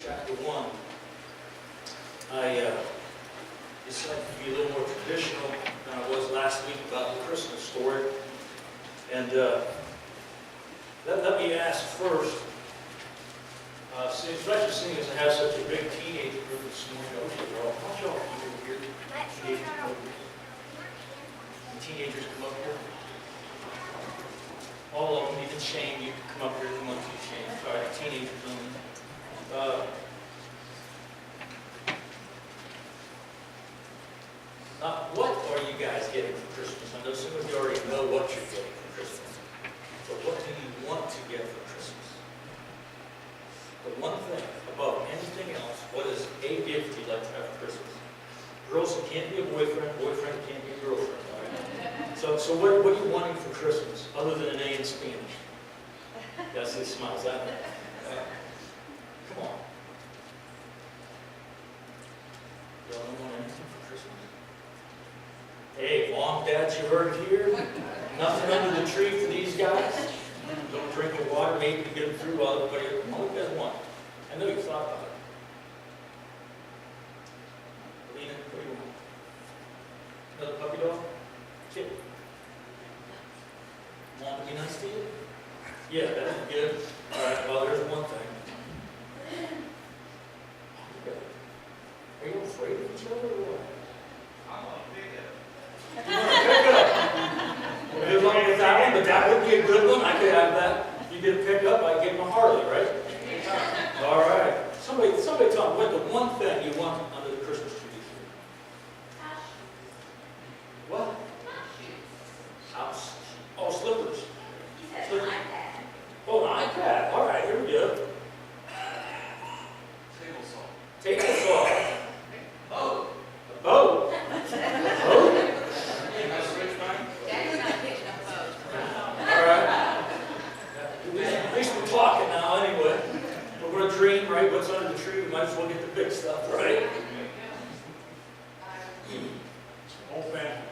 chapter 1. I decided to be a little more traditional than I was last week about the Christmas story. And let me ask first, especially seeing as I have such a big teenage group this morning, how much y'all people here? Teenagers come up here. All of them, even Shane, you can come up here if you want to, Shane. Sorry, teenagers only. What are you guys getting for Christmas? I know some of you already know what you're getting for Christmas. But what do you want to get for Christmas? The one thing above anything else, what is a gift you'd like to have for Christmas? Girls, it can't be a boyfriend. Boyfriend can't be a girlfriend. All right? So what are you wanting for Christmas, other than an A in Spanish? Yes, he smiles at me. Come on. Y'all don't want anything for Christmas? Hey, mom, dad, you heard it here. Nothing under the tree for these guys. Don't drink the water, maybe to get them through while everybody else. What do you guys want? I know you thought about it. Alina, what do you want? Another puppy dog? Kitten? Want to be nice to you? Yeah, that's good. All right, well, there's one thing. Are you afraid of each other or what? I'm on a big head. You want to pick up? Well, good luck with that one, but that would be a good one. I could have that. You get a pickup, I get my Harley, right? All right. Somebody tell me what the one thing you want under the Christmas tree this year. What? House. Oh, slippers. Slippers. Oh, an iPad. All right, here we go. Table saw. Table saw. Oh. A boat. A boat? You got a switch back? Dad's not picking up boats. All right. At least we're talking now anyway. We're going to dream, right? What's under the tree? We might as well get the big stuff, right? Whole family.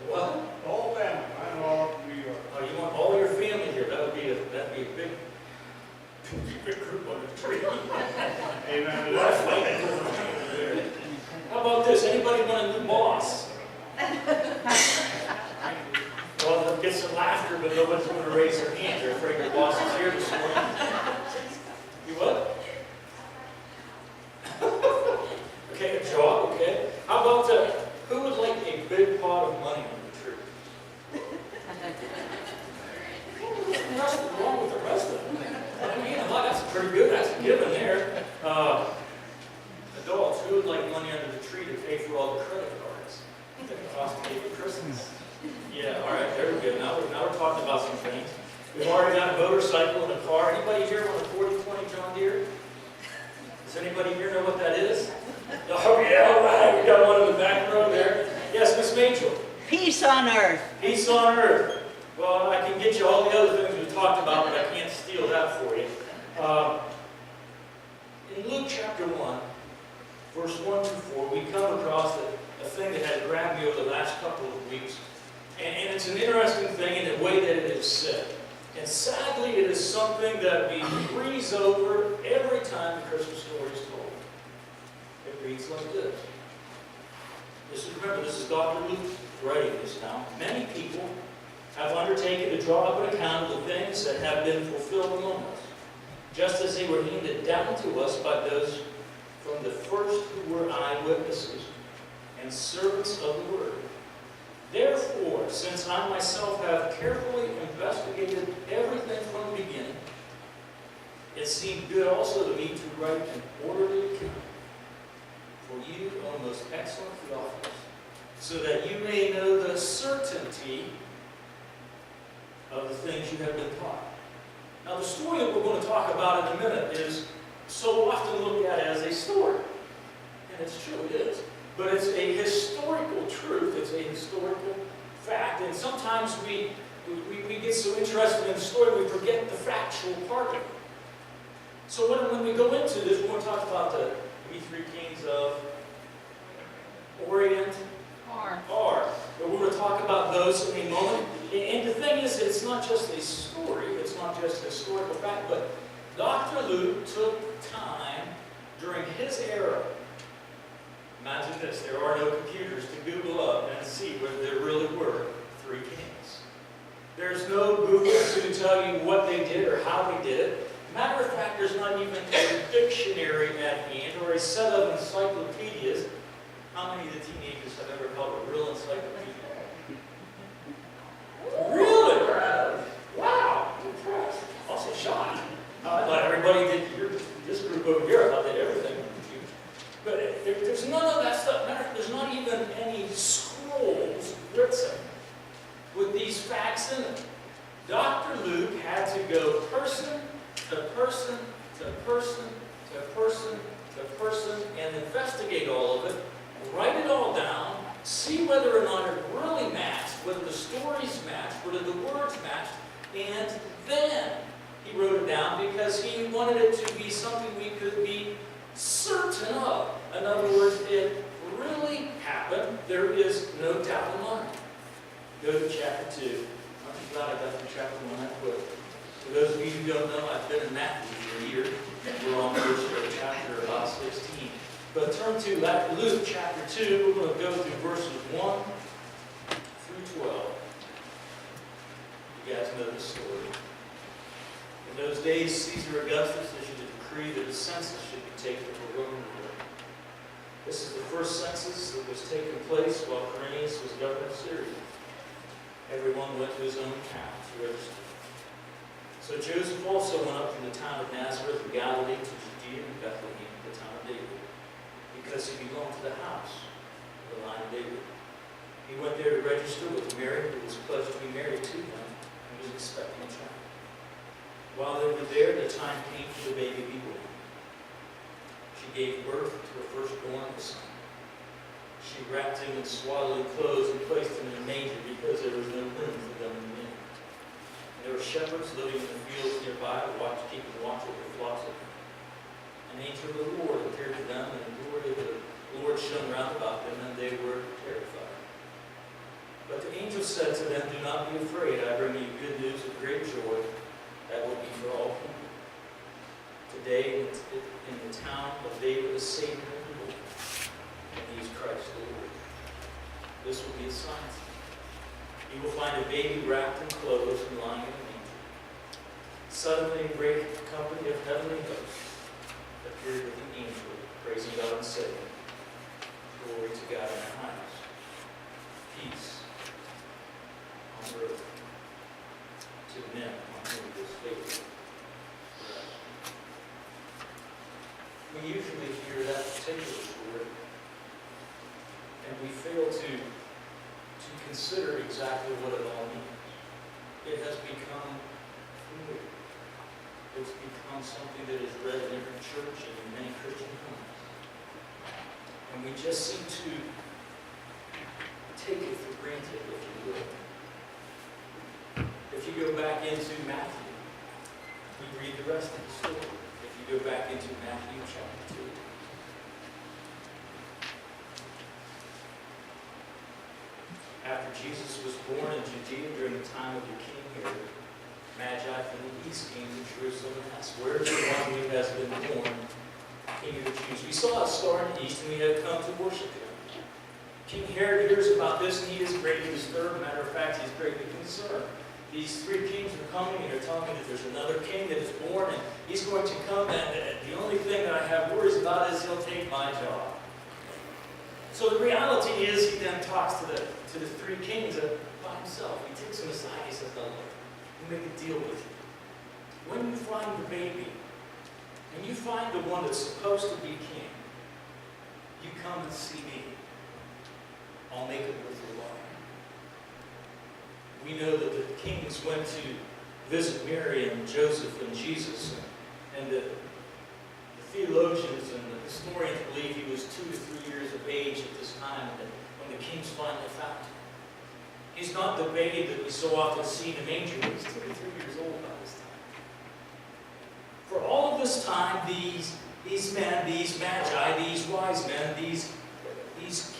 What? The whole family. I know all of New York. Oh, you want all your family here? That'd be a big group under the tree. Amen to A lot of that. fighting going on over there. How about this? Anybody want a new boss? Well, they'll get some laughter, but nobody's going to raise their hand. They're afraid their boss is here this morning. You what? Okay, a job, okay. How about who would like a big pot of money on the tree? What's wrong with the rest of them? I mean, that's pretty good. That's a given there. Adults, who would like money under the tree to pay for all the credit cards that cost to pay for Christmas? Yeah, all right, there we go. Now we're talking about some things. We've already got a motorcycle and a car. Anybody here want a 4020 John Deere? Does anybody here know what that is? Oh yeah, all right. We got one in the back row there. Yes, Miss Mitchell. Peace on earth. Peace on earth. Well, I can get you all the other things we talked about, but I can't steal that for you. In Luke chapter 1, verse 1 through 4, we come across a thing that had grabbed me over the last couple of weeks. And it's an interesting thing in the way that it is said. And sadly, it is something that we breeze over every time the Christmas story is told. It reads like this. Remember, this is Dr. Luke writing this now. Many people have undertaken to draw up an account of the things that have been fulfilled among us, just as they were handed down to us by those from the first who were eyewitnesses and servants of the word. Therefore, since I myself have carefully investigated everything from the beginning, it seemed good also to me to write an orderly account for you, O most excellent Theophilus, so that you may know the certainty of the things you have been taught. Now, the story that we're going to talk about in a minute is so often looked at as a story. And it's true, it is. But it's a historical truth. It's a historical fact. And sometimes we get so interested in the story, we forget the factual part of it. So when we go into this, we're going to talk about the three kings of Orient. But we're going to talk about those in a moment. And the thing is, it's not just a story. It's not just a historical fact. But Dr. Luke took time Imagine this, there are no computers to Google up and see whether there really were 3 kings. There's no Google to tell you what they did or how they did it. Matter of fact, there's not even a dictionary at hand or a set of encyclopedias. How many of the teenagers have ever held a real encyclopedia? Really? Wow! I'm impressed. Also shocked. I thought everybody did, this group over here, I thought they did everything on the computer. But there's none of that stuff. Matter of fact, there's not even any scrolls written with these facts in it. Dr. Luke had to go person to person to person to person to person and investigate all of it, write it all down, see whether or not it really matched, whether the stories matched, whether the words matched, and then he wrote it down because he wanted it to be something we could be certain of. In other words, it really happened. There is no doubt in mind. Go to chapter 2. I'm glad I got through chapter 1 that quick. For those of you who don't know, I've been in Matthew for a year. We're on chapter about 16. But turn to Luke chapter 2. We're going to go through verses 1 through 12. You guys know the story. In those days, Caesar Augustus issued a decree that a census should be taken for Roman rule. This is the first census that was taking place while Quirinius was governor of Syria. Everyone went to his own town to register. So Joseph also went up from the town of Nazareth in Galilee to Judea and Bethlehem, the town of David, because he belonged to the house of the line of David. He went there to register with Mary, who was pledged to be married to him, and was expecting a child. While they were there, the time came for the baby to be born. She gave birth to her firstborn son. She wrapped him in swaddling clothes and placed him in a manger because there was no room for them in the inn. There were shepherds living in the fields nearby, keeping watch over the flocks of them. An angel of the Lord appeared to them, and the glory of the Lord shone round about them, and they were terrified. But the angel said to them, "Do not be afraid. I bring you good news of great joy that will be for all people. Today, in the town of David, a Savior is born, and he is Christ the Lord. This will be a sign to you. You will find a baby wrapped in clothes and lying in a manger." Suddenly, a great company of heavenly hosts appeared with the angel, praising God and saying, "Glory to God in the highest, peace on earth to men on whom His favor rests." We usually hear that particular story, and we fail to consider exactly what it all means. It has become familiar. It's become something that is read in every church and in many Christian homes. And we just seem to take it for granted, if you will. If you go back into Matthew, we read the rest of the story. If you go back into Matthew chapter 2. After Jesus was born in Judea during the time of the king Herod, Magi from the east came to Jerusalem and asked, "Where is the one who has been born, King of the Jews? We saw a star in the east, and we have come to worship him." King Herod hears about this, and he is greatly disturbed. Matter of fact, he's greatly concerned. These 3 kings are coming, and they're telling me that there's another king that is born, and he's going to come, and the only thing that I have worries about is he'll take my job. So the reality is, he then talks to the 3 kings by himself. He takes them aside. He says, "No, look, we'll make a deal with you. When you find the baby, and you find the one that's supposed to be king, you come and see me. I'll make it worth your while." We know that the kings went to visit Mary and Joseph and Jesus, and the theologians and the historians believe he was 2 to 3 years of age at this time when the kings finally found him. He's not the babe that we so often see in the manger, but he's 2 to 3 years old by this time. For all of this time, these men, these magi, these wise men, these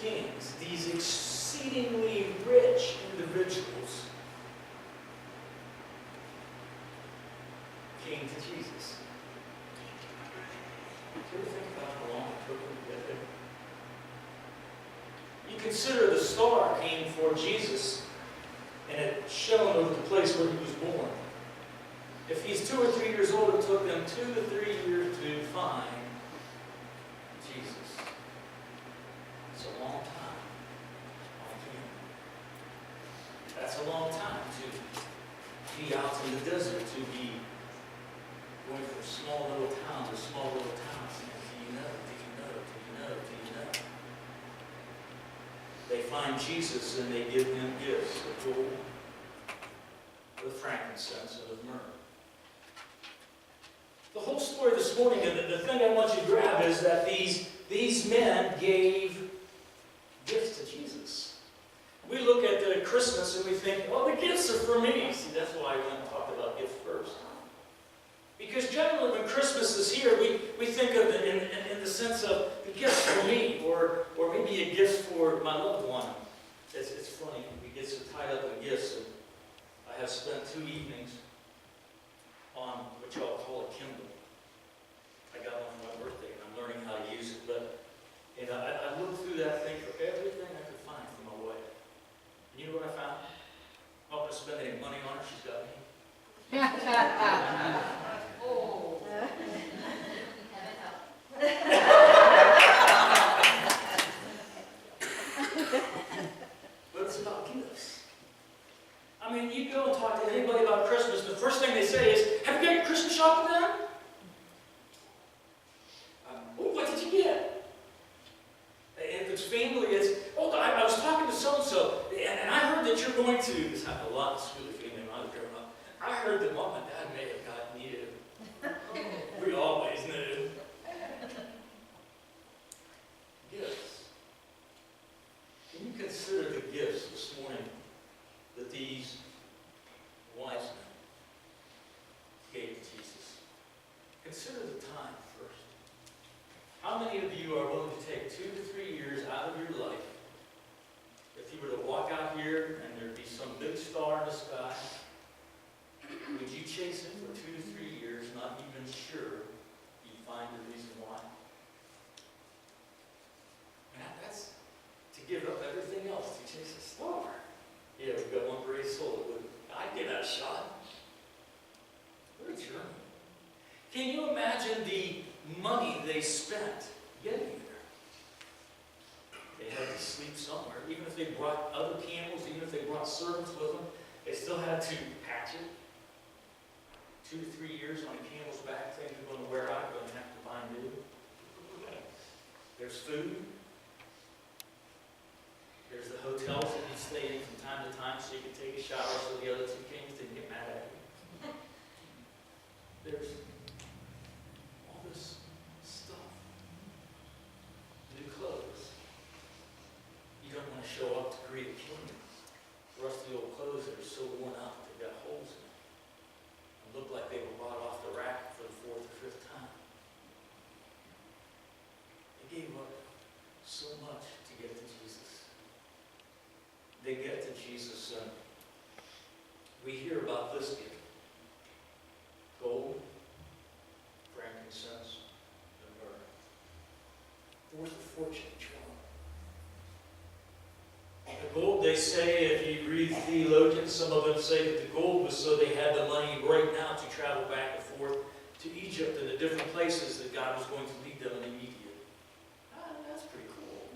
kings, these exceedingly rich individuals came to Jesus. Do you ever think about how long it took them to get there? consider the star came for Jesus, and it shone over the place where he was born. If he's 2 or 3 years old, it took them 2 to 3 years to find Jesus. It's a long time on him. That's a long time to be out in the desert, to be going from small little town to small little town. Do you know? Do you know? Do you know? Do you know? They find Jesus and they give him gifts of gold, of frankincense, and of myrrh. The whole story this morning, and the thing I want you to grab is that these men gave gifts to Jesus. We look at Christmas and we think, oh, the gifts are for me. See, that's why I want to talk about gifts first. Because generally when Christmas is here, we think of it in the sense of the gifts for me, or maybe a gift for my loved one. It's funny, we get so tied up in gifts. And I have spent 2 evenings on what y'all call a Kindle. I got one for my birthday, and I'm learning how to use it. But I looked through that thing for everything I could find for my wife. And you know what I found? I'm not going to spend any money on her. She's got me. Oh. But it's about gifts. I mean, you go and talk to anybody about Christmas, the first thing they say is, have you got your Christmas shopping done? Well, what did you get? If it's family, it's, oh, I was talking to so-and-so, and I heard that you're going to, this happened a lot in Sweely family when I was growing up. I heard that Mom and Dad may have gotten you. We always knew. Gifts. Can you consider the gifts this morning that these wise men gave to Jesus? Consider the time first. How many of you are willing to take 2 to 3 years out of your life? If you were to walk out here and there'd be some big star in the sky, would you chase it for 2 to 3 years, not even sure you'd find the reason why? And that's to give up everything else to chase a star. Yeah, we've got one brave soul that would, I'd give that a shot. What a journey. Can you imagine the money they spent getting there? They had to sleep somewhere. Even if they brought other camels, even if they brought servants with them, they still had to patch it. 2 to 3 years on a camel's back, things are going to wear out, you're going to have to buy new. There's food. There's the hotels that you stay in from time to time so you can take a shower so the other 2 kings didn't get mad at you. There's all this stuff. New clothes. You don't want to show up to greet a king. Rusty old clothes that are so worn out that they've got holes in them. Looked like they were brought off the rack for the 4th or 5th time. They gave up so much to get to Jesus. They get to Jesus, and we hear about this gift. Gold, frankincense, and myrrh. Worth a fortune each one. The gold, they say, if you read theologians, some of them say that the gold was so they had the money right now to travel back and forth to Egypt and the different places that God was going to lead them in immediate. That's pretty cool.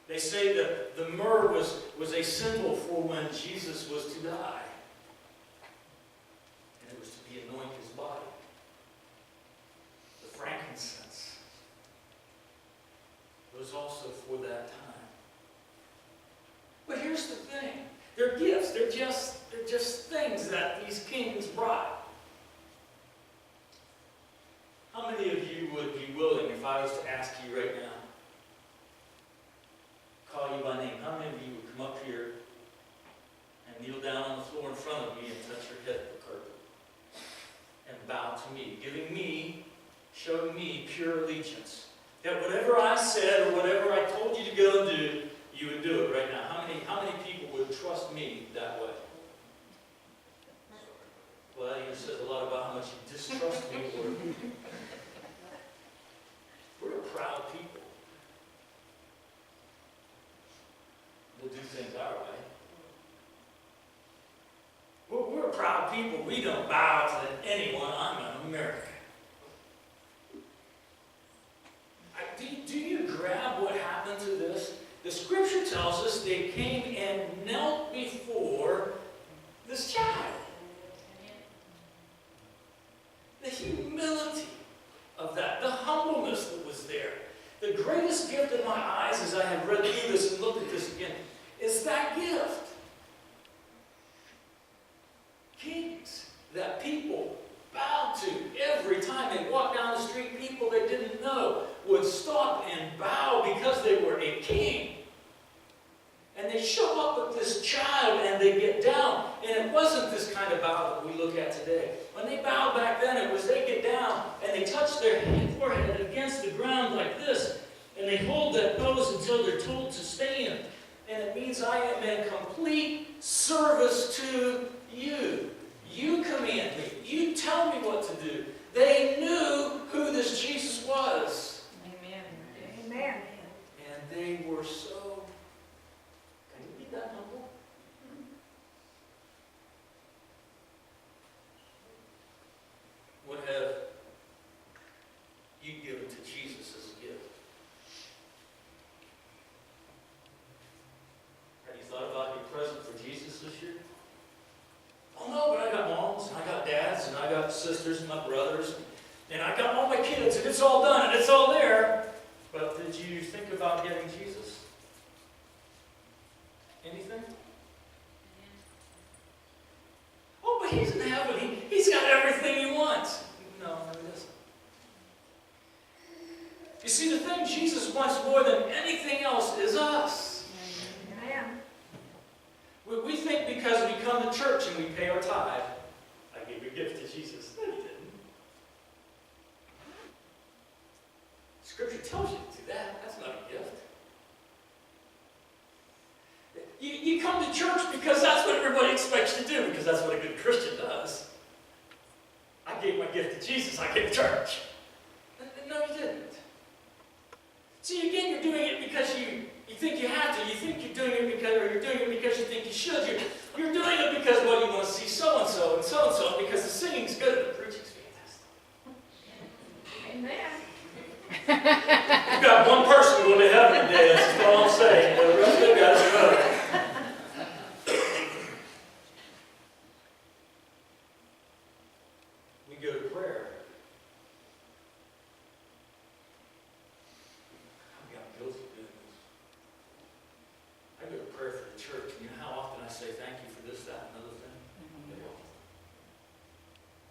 They say that the myrrh was a symbol for when Jesus was to die. And it was to be anoint his body. The frankincense was also for that time. But here's the thing. They're gifts. They're just things that these kings brought. How many of you would be willing, if I was to ask you right now, call you by name, how many of you would come up here and kneel down on the floor in front of me and touch your head to the carpet and bow to me, giving me, showing me pure allegiance? That whatever I said or whatever I told you to go and do, you would do it right now. How many people would trust me that way? Well, that even says a lot about how much you distrust me. We're a proud people. people, we don't bow to anyone. I'm an American. Do you grab what happened to this? The scripture tells us they came and knelt before this child. The humility of that, the humbleness that was there. The greatest gift in my eyes as I have read through this and looked at this again is that gift. Kings that people bowed to every time they walked down the street. People they didn't know would stop and bow because they were a king. And they show up with this child and they get down. And it wasn't this kind of bow that we look at today. When they bowed back then, it was they get down and they touch their forehead against the ground like this. And they hold that pose until they're told to stand. And it means I am in complete service to you. You command me. You tell me what to do. They knew who this Jesus was. Amen. Amen. And they were so, can you be that humble? What have you given to Jesus as a gift? Have you thought about your present for Jesus this year? Oh no, but I got moms, and I got dads, and I got sisters, and my brothers, and I got all my kids, and it's all done, and it's all there. But did you think about getting Jesus? Anything? Oh, but he's in heaven. He's got everything he wants. No, he doesn't. You see, the thing Jesus wants more than anything else is us. Amen. We think because we come to church and we pay our tithe, I gave a gift to Jesus. No, you didn't. Scripture tells you to do that. That's not a gift. You come to church because that's what everybody expects you to do, because that's what a good Christian does. I gave my gift to Jesus. I gave to church. No, you didn't. See, again, you're doing it because you think you have to. You think you're doing it because, or you're doing it because you think you should. You're doing it because, well, you want to see so-and-so and so-and-so, and because the singing's good and the preaching's fantastic. Amen. You've got one person going to heaven today, that's just all I'm saying. The rest of you guys are we go to prayer. I'm guilty of doing this. I go to prayer for the church, and you know how often I say thank you for this, that, and other thing?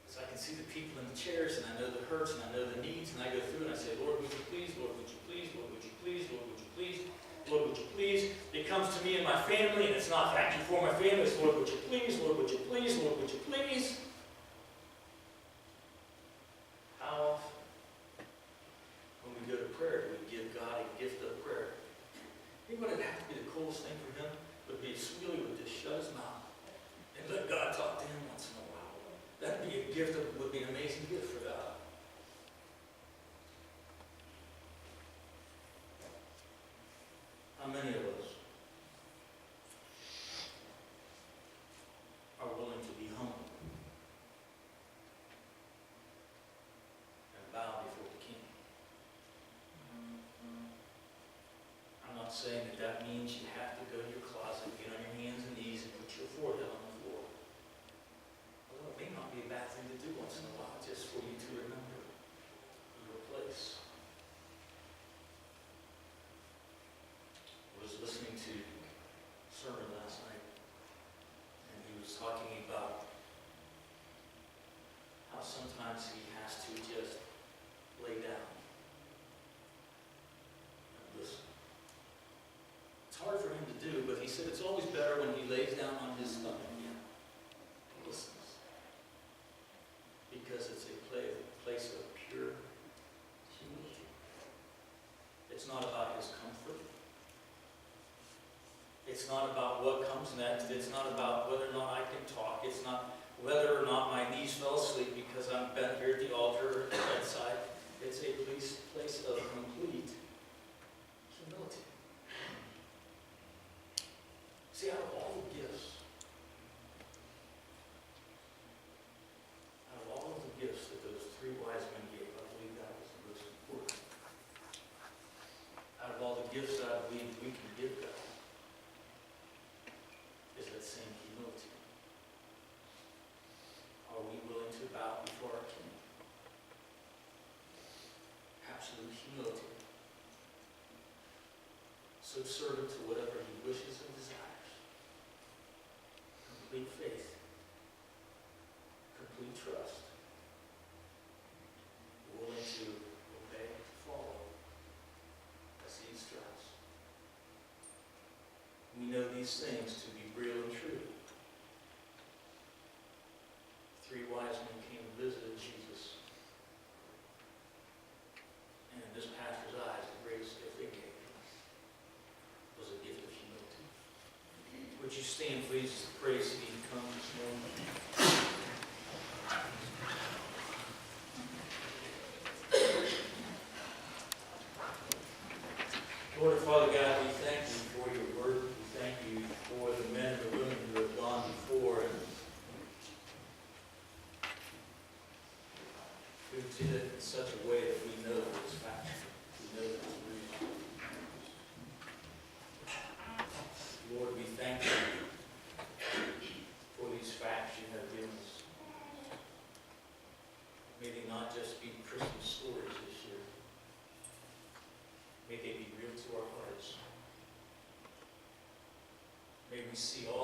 Because I can see the people in the chairs, and I know the hurts, and I know the needs, and I go through and I say, Lord, would you please, Lord, would you please, Lord, would you please, Lord, would you please, Lord, would you please? It comes to me and my family, and it's not thank you for my family, it's Lord, would you please, Lord, would you please, Lord, would you please? How often, when we go to prayer, do we give God a gift of prayer? You know what would have to be the coolest thing for him? Would be Sweely would just shut his mouth and let God talk to him once in a while. That'd be a gift that would be an amazing gift for God. How many of us are willing to be humble and bow before the King? I'm not saying that that means you have to go to your closet, get on your hands and knees, and put your forehead on the floor. Although it may not be a bad thing to do once in a while, just for you to remember your place. I was listening to a sermon last night, and he was talking about how sometimes he has to just lay down and listen. It's hard for him to do, but he said it's always better when he lays down on his stomach and listens, because it's a place of pure humility. It's not about his comfort. It's not about what comes next. It's not about whether or not I can talk. It's not whether or not my knees fell asleep because I'm bent here at the altar or at the bedside. It's a place of complete humility. See, out of all the gifts gifts I believe we can give God is that same humility. Are we willing to bow before our King? Absolute humility. Subservient to whatever he wishes and desires. Complete faith. Complete trust. Willing to obey, to follow as he instructs. We know these things to be real and true. 3 wise men came and visited Jesus. And in this pastor's eyes, the greatest gift they gave was a gift of humility. Would you stand, please, as the praise team comes this morning? Lord and Father God, we thank you for your word. We thank you for the men and the women who have gone before and who did it in such a way that we know that it's factual. We know that it's real. Lord, we thank you for these facts you have given us. May they not just be Christmas stories this year. May they be real to our hearts. May we see all